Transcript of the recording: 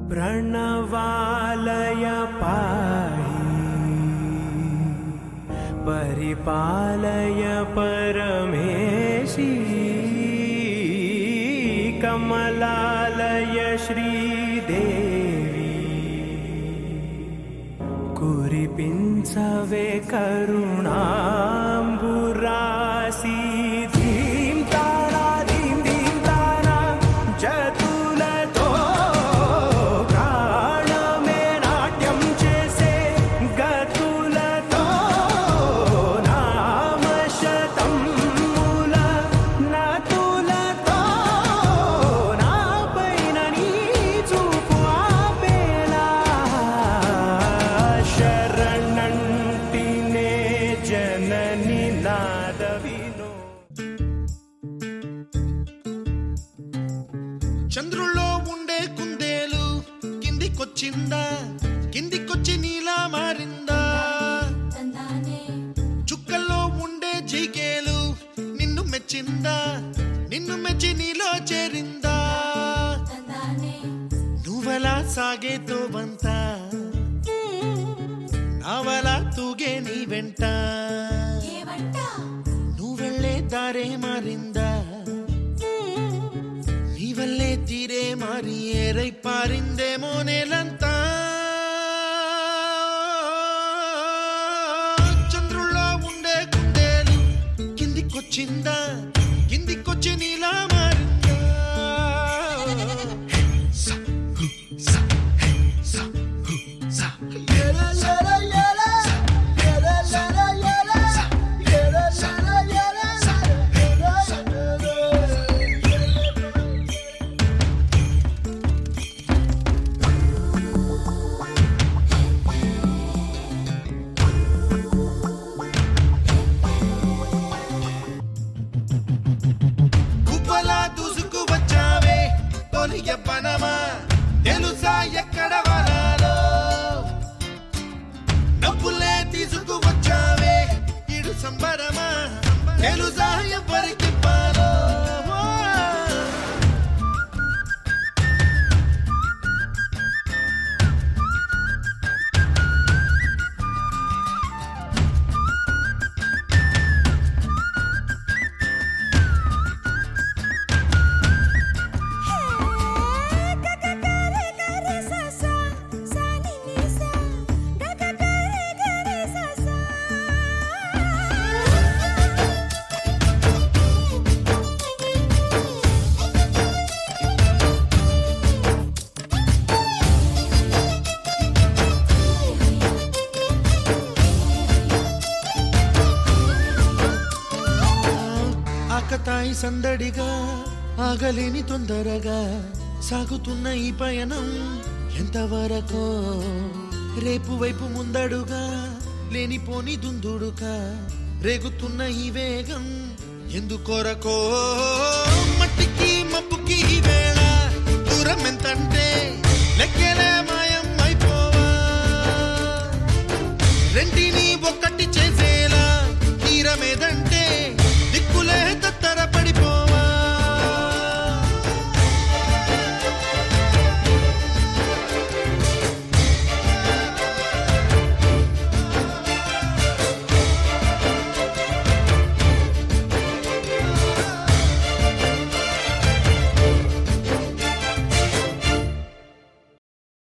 प्रणवालय पाहि परिपालय परमेशी कमलालय श्रीदेवी कुरिपिंचवे करुणांबुरासी धीम तारा धीम धीम तारा जतुलतो प्राणमे नाट्यं चेसे गतुलतो नामशतं मूल नतुलतो नापैन नी చూపు ఆపేలా శరణంటినే జనని నాదవినో. చంద్రుల్లో ఉండే కుందేలు కిందికొచ్చిందా, కిందికొచ్చి నీలా మారిందా? చుక్కల్లో ఉండే జీకేలు నిన్ను మెచ్చిందా, నిన్ను మెచ్చి నీలో చేరిందా? నువ్వలా సాగేతో బంత నావలా తూగే నీ వెంట, నువ్వెళ్ళే దారే మారిందా, నీ వల్లే తీరే మారి ఏరై పారిందేమో నేలంతా. చంద్రుల్లో ఉండే కుందేలు కిందికొచ్చిందా, కిందికొచ్చి నీలా మారిందా? సా, హు, సా, హే, సా, హు, సా. కుప్పలా దూసుకు వచ్చావే తొలి యవ్వనమా, తెలుసా ఎక్కడ వాలాలో? డబ్బులే తీసుకు వచ్చావే ఇడు సంబరమా, తెలుసా ఎవరికి పాలో? ఆకతాయి సందడిగా ఆగలేని తొందరగా సాగుతున్న ఈ పయనం ఎంతవరకో, రేపు వైపు ముందడుగా లేనిపోని దుందుడుగా రేగుతున్న ఈ వేగం ఎందుకొరకో? మట్టికి మబ్బుకి ఈ వేగం